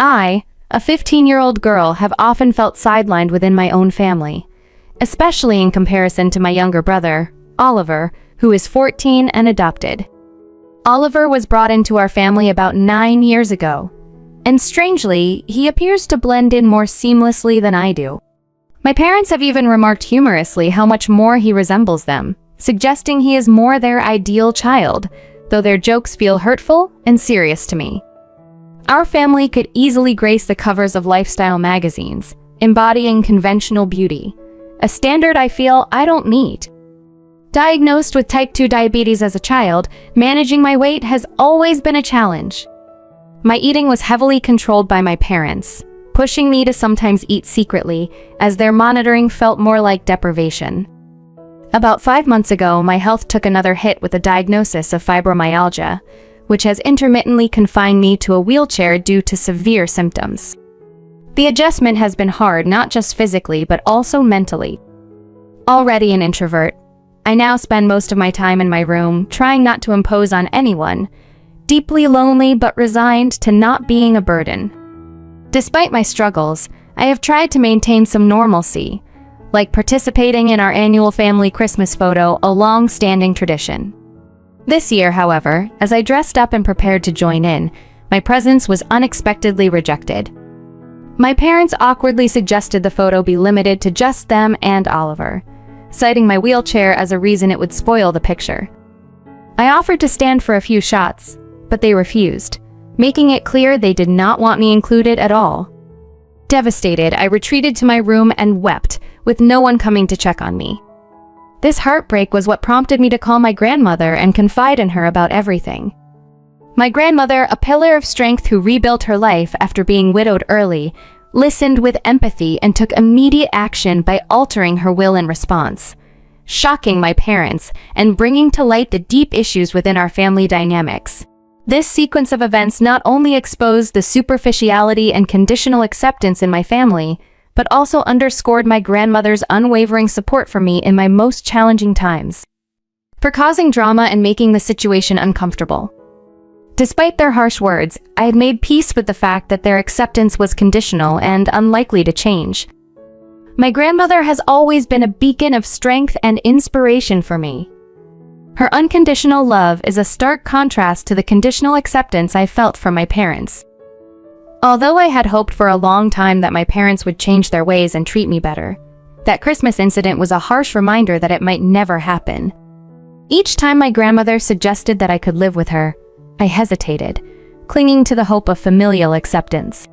I, a 15-year-old girl, have often felt sidelined within my own family, especially in comparison to my younger brother, Oliver, who is 14 and adopted. Oliver was brought into our family about 9 years ago, and strangely, he appears to blend in more seamlessly than I do. My parents have even remarked humorously how much more he resembles them, suggesting he is more their ideal child, though their jokes feel hurtful and serious to me. Our family could easily grace the covers of lifestyle magazines, embodying conventional beauty, a standard I feel I don't meet. Diagnosed with type 2 diabetes as a child, managing my weight has always been a challenge. My eating was heavily controlled by my parents, pushing me to sometimes eat secretly, as their monitoring felt more like deprivation. About 5 months ago, my health took another hit with a diagnosis of fibromyalgia, which has intermittently confined me to a wheelchair due to severe symptoms. The adjustment has been hard, not just physically, but also mentally. Already an introvert, I now spend most of my time in my room, trying not to impose on anyone, deeply lonely but resigned to not being a burden. Despite my struggles, I have tried to maintain some normalcy, like participating in our annual family Christmas photo, a long-standing tradition. This year, however, as I dressed up and prepared to join in, my presence was unexpectedly rejected. My parents awkwardly suggested the photo be limited to just them and Oliver, citing my wheelchair as a reason it would spoil the picture. I offered to stand for a few shots, but they refused, making it clear they did not want me included at all. Devastated, I retreated to my room and wept, with no one coming to check on me. This heartbreak was what prompted me to call my grandmother and confide in her about everything. My grandmother, a pillar of strength who rebuilt her life after being widowed early, listened with empathy and took immediate action by altering her will in response, shocking my parents and bringing to light the deep issues within our family dynamics. This sequence of events not only exposed the superficiality and conditional acceptance in my family, but also underscored my grandmother's unwavering support for me in my most challenging times, for causing drama and making the situation uncomfortable. Despite their harsh words, I had made peace with the fact that their acceptance was conditional and unlikely to change. My grandmother has always been a beacon of strength and inspiration for me. Her unconditional love is a stark contrast to the conditional acceptance I felt from my parents. Although I had hoped for a long time that my parents would change their ways and treat me better, that Christmas incident was a harsh reminder that it might never happen. Each time my grandmother suggested that I could live with her, I hesitated, clinging to the hope of familial acceptance.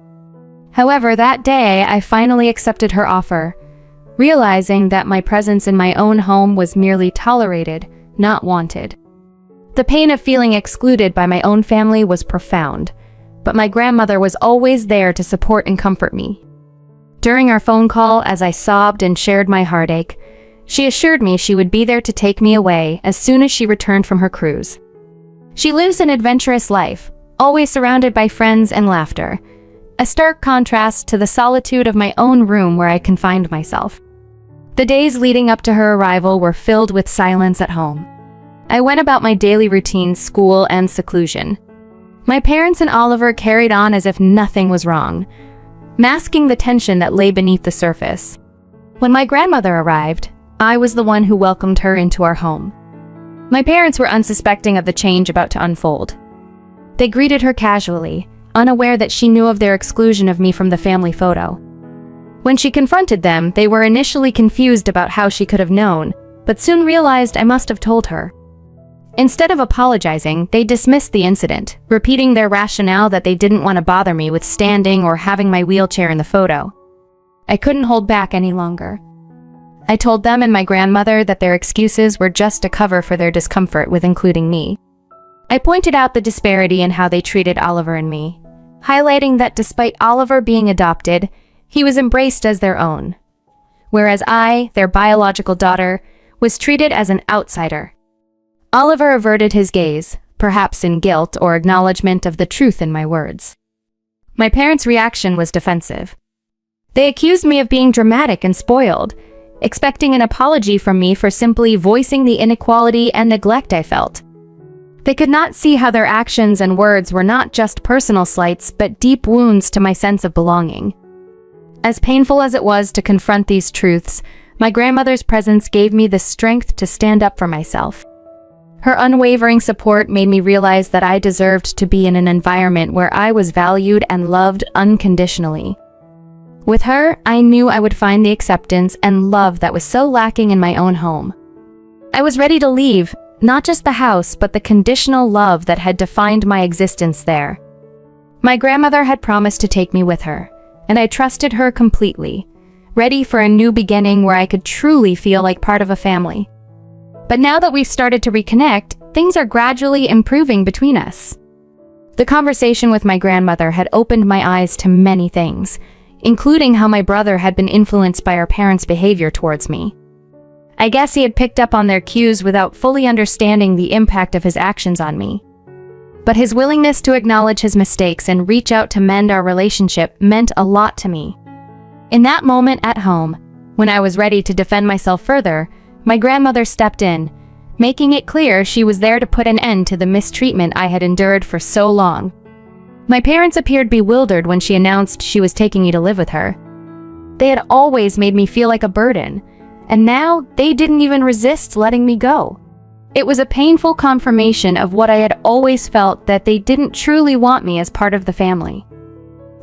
However, that day, I finally accepted her offer, realizing that my presence in my own home was merely tolerated, not wanted. The pain of feeling excluded by my own family was profound, but my grandmother was always there to support and comfort me. During our phone call, as I sobbed and shared my heartache, she assured me she would be there to take me away as soon as she returned from her cruise. She lives an adventurous life, always surrounded by friends and laughter, a stark contrast to the solitude of my own room where I confined myself. The days leading up to her arrival were filled with silence at home. I went about my daily routine, school, and seclusion. My parents and Oliver carried on as if nothing was wrong, masking the tension that lay beneath the surface. When my grandmother arrived, I was the one who welcomed her into our home. My parents were unsuspecting of the change about to unfold. They greeted her casually, unaware that she knew of their exclusion of me from the family photo. When she confronted them, they were initially confused about how she could have known, but soon realized I must have told her. Instead of apologizing, they dismissed the incident, repeating their rationale that they didn't want to bother me with standing or having my wheelchair in the photo. I couldn't hold back any longer. I told them and my grandmother that their excuses were just a cover for their discomfort with including me. I pointed out the disparity in how they treated Oliver and me, highlighting that despite Oliver being adopted, he was embraced as their own, whereas I, their biological daughter, was treated as an outsider. Oliver averted his gaze, perhaps in guilt or acknowledgement of the truth in my words. My parents' reaction was defensive. They accused me of being dramatic and spoiled, expecting an apology from me for simply voicing the inequality and neglect I felt. They could not see how their actions and words were not just personal slights but deep wounds to my sense of belonging. As painful as it was to confront these truths, my grandmother's presence gave me the strength to stand up for myself. Her unwavering support made me realize that I deserved to be in an environment where I was valued and loved unconditionally. With her, I knew I would find the acceptance and love that was so lacking in my own home. I was ready to leave, not just the house, but the conditional love that had defined my existence there. My grandmother had promised to take me with her, and I trusted her completely, ready for a new beginning where I could truly feel like part of a family. But now that we've started to reconnect, things are gradually improving between us. The conversation with my grandmother had opened my eyes to many things, including how my brother had been influenced by our parents' behavior towards me. I guess he had picked up on their cues without fully understanding the impact of his actions on me. But his willingness to acknowledge his mistakes and reach out to mend our relationship meant a lot to me. In that moment at home, when I was ready to defend myself further, my grandmother stepped in, making it clear she was there to put an end to the mistreatment I had endured for so long. My parents appeared bewildered when she announced she was taking me to live with her. They had always made me feel like a burden, and now they didn't even resist letting me go. It was a painful confirmation of what I had always felt, that they didn't truly want me as part of the family.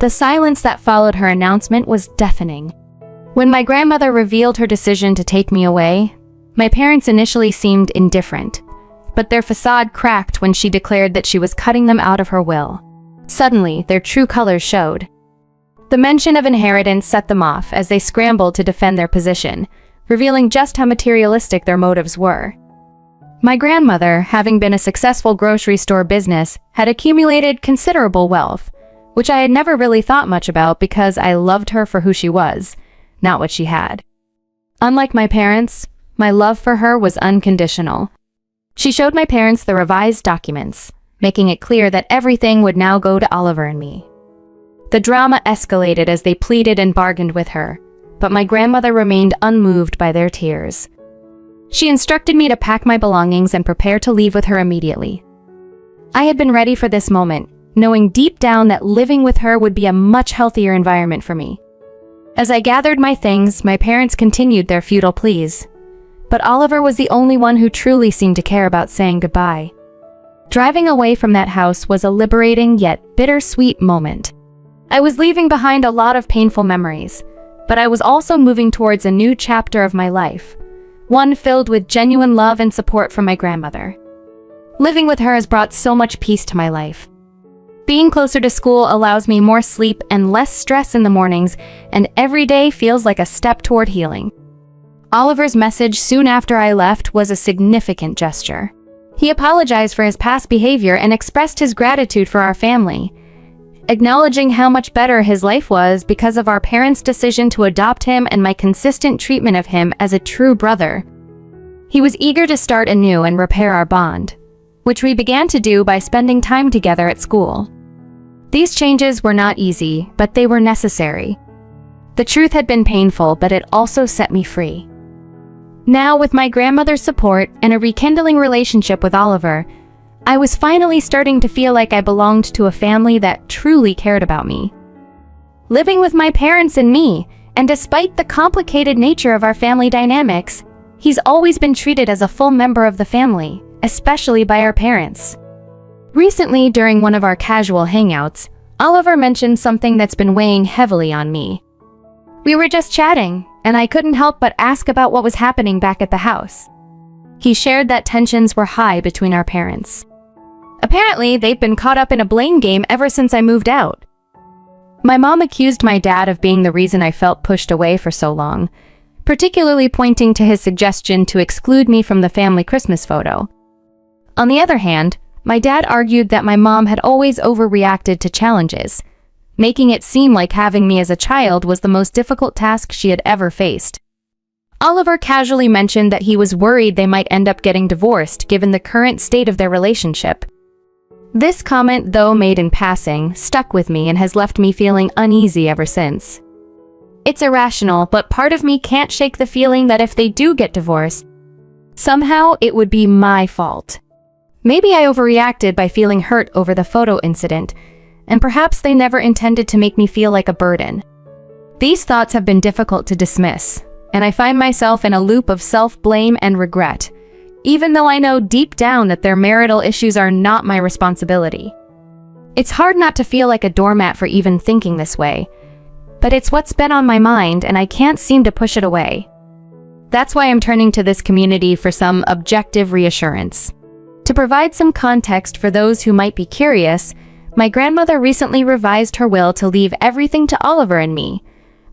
The silence that followed her announcement was deafening. When my grandmother revealed her decision to take me away, my parents initially seemed indifferent, but their facade cracked when she declared that she was cutting them out of her will. Suddenly, their true colors showed. The mention of inheritance set them off as they scrambled to defend their position, revealing just how materialistic their motives were. My grandmother, having been a successful grocery store business, had accumulated considerable wealth, which I had never really thought much about because I loved her for who she was, not what she had. Unlike my parents, my love for her was unconditional. She showed my parents the revised documents, making it clear that everything would now go to Oliver and me. The drama escalated as they pleaded and bargained with her, but my grandmother remained unmoved by their tears. She instructed me to pack my belongings and prepare to leave with her immediately. I had been ready for this moment, knowing deep down that living with her would be a much healthier environment for me. As I gathered my things, my parents continued their futile pleas. But Oliver was the only one who truly seemed to care about saying goodbye. Driving away from that house was a liberating yet bittersweet moment. I was leaving behind a lot of painful memories, but I was also moving towards a new chapter of my life, one filled with genuine love and support from my grandmother. Living with her has brought so much peace to my life. Being closer to school allows me more sleep and less stress in the mornings, and every day feels like a step toward healing. Oliver's message soon after I left was a significant gesture. He apologized for his past behavior and expressed his gratitude for our family, acknowledging how much better his life was because of our parents' decision to adopt him and my consistent treatment of him as a true brother. He was eager to start anew and repair our bond, which we began to do by spending time together at school. These changes were not easy, but they were necessary. The truth had been painful, but it also set me free. Now, with my grandmother's support and a rekindling relationship with Oliver, I was finally starting to feel like I belonged to a family that truly cared about me. Living with my parents and me, and despite the complicated nature of our family dynamics, he's always been treated as a full member of the family, especially by our parents. Recently, during one of our casual hangouts, Oliver mentioned something that's been weighing heavily on me. We were just chatting, and I couldn't help but ask about what was happening back at the house. He shared that tensions were high between our parents. Apparently, they've been caught up in a blame game ever since I moved out. My mom accused my dad of being the reason I felt pushed away for so long, particularly pointing to his suggestion to exclude me from the family Christmas photo. On the other hand, my dad argued that my mom had always overreacted to challenges, making it seem like having me as a child was the most difficult task she had ever faced. Oliver casually mentioned that he was worried they might end up getting divorced given the current state of their relationship. This comment, though made in passing, stuck with me and has left me feeling uneasy ever since. It's irrational, but part of me can't shake the feeling that if they do get divorced, somehow it would be my fault. Maybe I overreacted by feeling hurt over the photo incident, and perhaps they never intended to make me feel like a burden. These thoughts have been difficult to dismiss, and I find myself in a loop of self-blame and regret, even though I know deep down that their marital issues are not my responsibility. It's hard not to feel like a doormat for even thinking this way, but it's what's been on my mind and I can't seem to push it away. That's why I'm turning to this community for some objective reassurance. To provide some context for those who might be curious, my grandmother recently revised her will to leave everything to Oliver and me,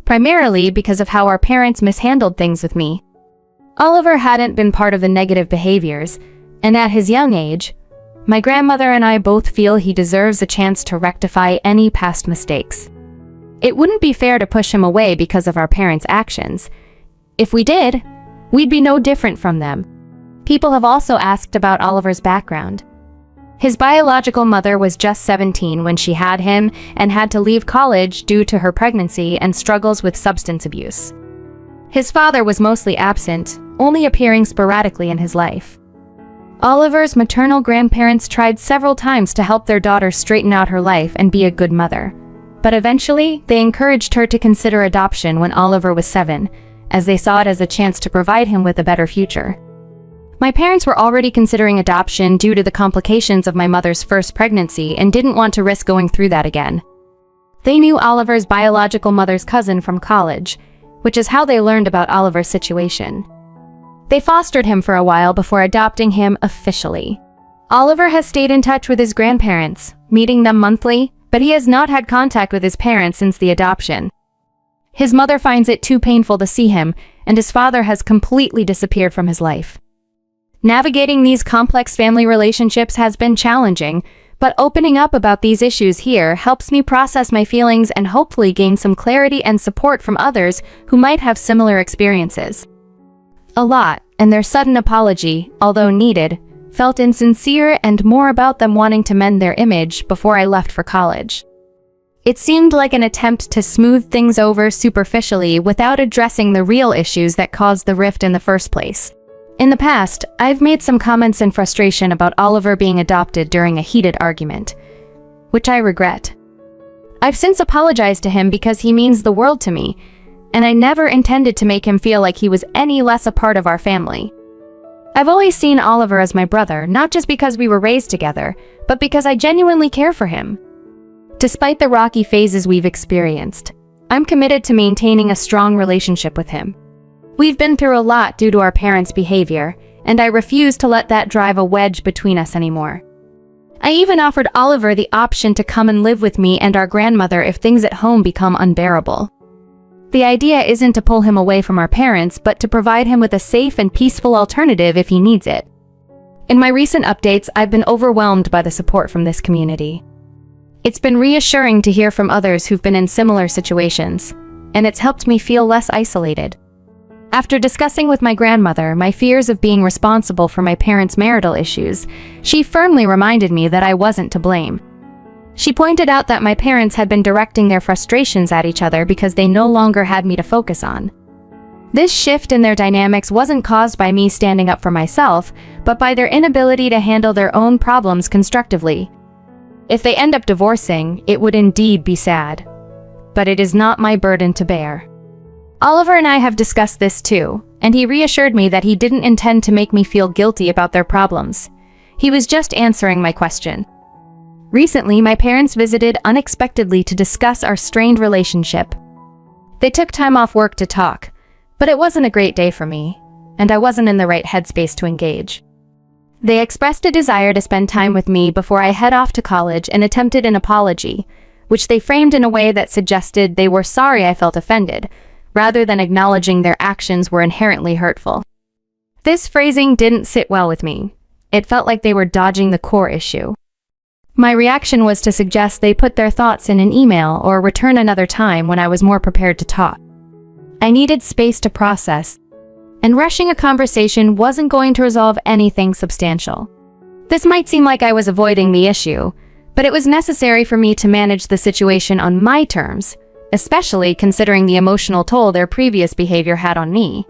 primarily because of how our parents mishandled things with me. Oliver hadn't been part of the negative behaviors, and at his young age, my grandmother and I both feel he deserves a chance to rectify any past mistakes. It wouldn't be fair to push him away because of our parents' actions. If we did, we'd be no different from them. People have also asked about Oliver's background. His biological mother was just 17 when she had him and had to leave college due to her pregnancy and struggles with substance abuse. His father was mostly absent, only appearing sporadically in his life. Oliver's maternal grandparents tried several times to help their daughter straighten out her life and be a good mother, but eventually they encouraged her to consider adoption when Oliver was 7, as they saw it as a chance to provide him with a better future. My parents were already considering adoption due to the complications of my mother's first pregnancy and didn't want to risk going through that again. They knew Oliver's biological mother's cousin from college, which is how they learned about Oliver's situation. They fostered him for a while before adopting him officially. Oliver has stayed in touch with his grandparents, meeting them monthly, but he has not had contact with his parents since the adoption. His mother finds it too painful to see him, and his father has completely disappeared from his life. Navigating these complex family relationships has been challenging, but opening up about these issues here helps me process my feelings and hopefully gain some clarity and support from others who might have similar experiences. A lot, and their sudden apology, although needed, felt insincere and more about them wanting to mend their image before I left for college. It seemed like an attempt to smooth things over superficially without addressing the real issues that caused the rift in the first place. In the past, I've made some comments in frustration about Oliver being adopted during a heated argument, which I regret. I've since apologized to him because he means the world to me, and I never intended to make him feel like he was any less a part of our family. I've always seen Oliver as my brother, not just because we were raised together, but because I genuinely care for him. Despite the rocky phases we've experienced, I'm committed to maintaining a strong relationship with him. We've been through a lot due to our parents' behavior, and I refuse to let that drive a wedge between us anymore. I even offered Oliver the option to come and live with me and our grandmother if things at home become unbearable. The idea isn't to pull him away from our parents, but to provide him with a safe and peaceful alternative if he needs it. In my recent updates, I've been overwhelmed by the support from this community. It's been reassuring to hear from others who've been in similar situations, and it's helped me feel less isolated. After discussing with my grandmother my fears of being responsible for my parents' marital issues, she firmly reminded me that I wasn't to blame. She pointed out that my parents had been directing their frustrations at each other because they no longer had me to focus on. This shift in their dynamics wasn't caused by me standing up for myself, but by their inability to handle their own problems constructively. If they end up divorcing, it would indeed be sad. But it is not my burden to bear. Oliver and I have discussed this too, and he reassured me that he didn't intend to make me feel guilty about their problems. He was just answering my question. Recently, my parents visited unexpectedly to discuss our strained relationship. They took time off work to talk, but it wasn't a great day for me, and I wasn't in the right headspace to engage. They expressed a desire to spend time with me before I head off to college and attempted an apology, which they framed in a way that suggested they were sorry I felt offended, rather than acknowledging their actions were inherently hurtful. This phrasing didn't sit well with me. It felt like they were dodging the core issue. My reaction was to suggest they put their thoughts in an email or return another time when I was more prepared to talk. I needed space to process, and rushing a conversation wasn't going to resolve anything substantial. This might seem like I was avoiding the issue, but it was necessary for me to manage the situation on my terms, especially considering the emotional toll their previous behavior had on me.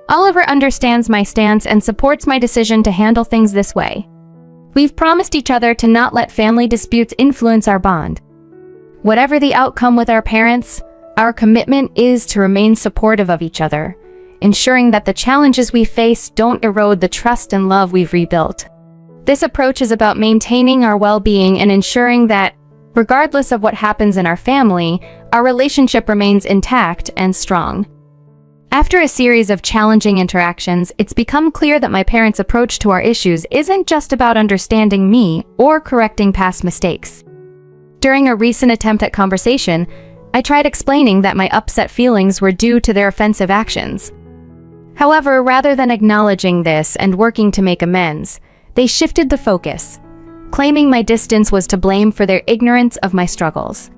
Oliver understands my stance and supports my decision to handle things this way. We've promised each other to not let family disputes influence our bond. Whatever the outcome with our parents, our commitment is to remain supportive of each other, ensuring that the challenges we face don't erode the trust and love we've rebuilt. This approach is about maintaining our well-being and ensuring that, regardless of what happens in our family, our relationship remains intact and strong. After a series of challenging interactions, it's become clear that my parents' approach to our issues isn't just about understanding me or correcting past mistakes. During a recent attempt at conversation, I tried explaining that my upset feelings were due to their offensive actions. However, rather than acknowledging this and working to make amends, they shifted the focus, claiming my distance was to blame for their ignorance of my struggles.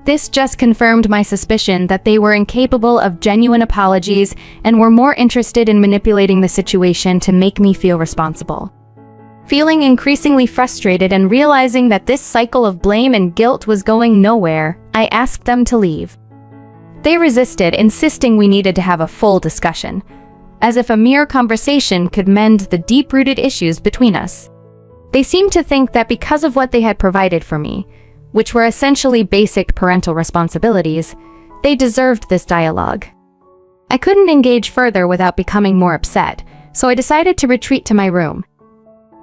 This just confirmed my suspicion that they were incapable of genuine apologies and were more interested in manipulating the situation to make me feel responsible. Feeling increasingly frustrated and realizing that this cycle of blame and guilt was going nowhere, I asked them to leave. They resisted, insisting we needed to have a full discussion, as if a mere conversation could mend the deep-rooted issues between us. They seemed to think that because of what they had provided for me, which were essentially basic parental responsibilities, they deserved this dialogue. I couldn't engage further without becoming more upset, so I decided to retreat to my room.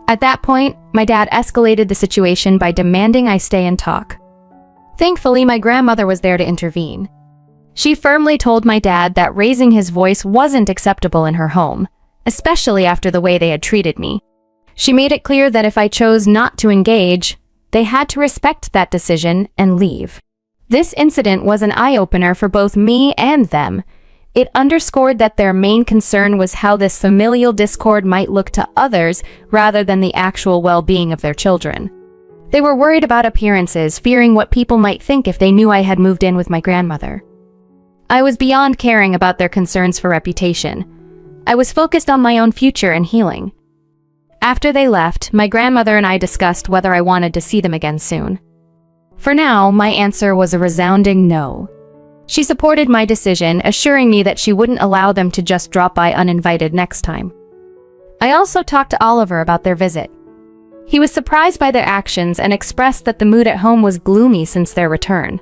At that point, my dad escalated the situation by demanding I stay and talk. Thankfully, my grandmother was there to intervene. She firmly told my dad that raising his voice wasn't acceptable in her home, especially after the way they had treated me. She made it clear that if I chose not to engage, they had to respect that decision and leave. This incident was an eye-opener for both me and them. It underscored that their main concern was how this familial discord might look to others rather than the actual well-being of their children. They were worried about appearances, fearing what people might think if they knew I had moved in with my grandmother. I was beyond caring about their concerns for reputation. I was focused on my own future and healing. After they left, my grandmother and I discussed whether I wanted to see them again soon. For now, my answer was a resounding no. She supported my decision, assuring me that she wouldn't allow them to just drop by uninvited next time. I also talked to Oliver about their visit. He was surprised by their actions and expressed that the mood at home was gloomy since their return.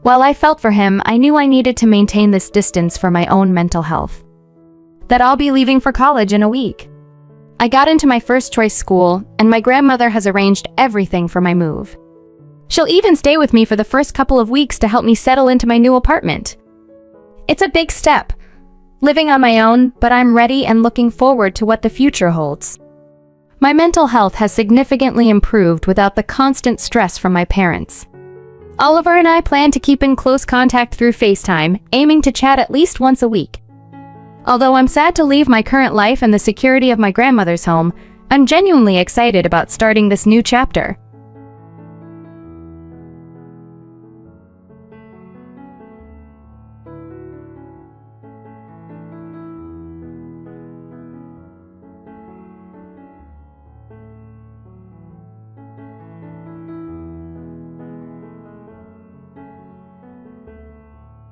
While I felt for him, I knew I needed to maintain this distance for my own mental health. That I'll be leaving for college in a week. I got into my first choice school, and my grandmother has arranged everything for my move. She'll even stay with me for the first couple of weeks to help me settle into my new apartment. It's a big step, living on my own, but I'm ready and looking forward to what the future holds. My mental health has significantly improved without the constant stress from my parents. Oliver and I plan to keep in close contact through FaceTime, aiming to chat at least once a week. Although I'm sad to leave my current life and the security of my grandmother's home, I'm genuinely excited about starting this new chapter.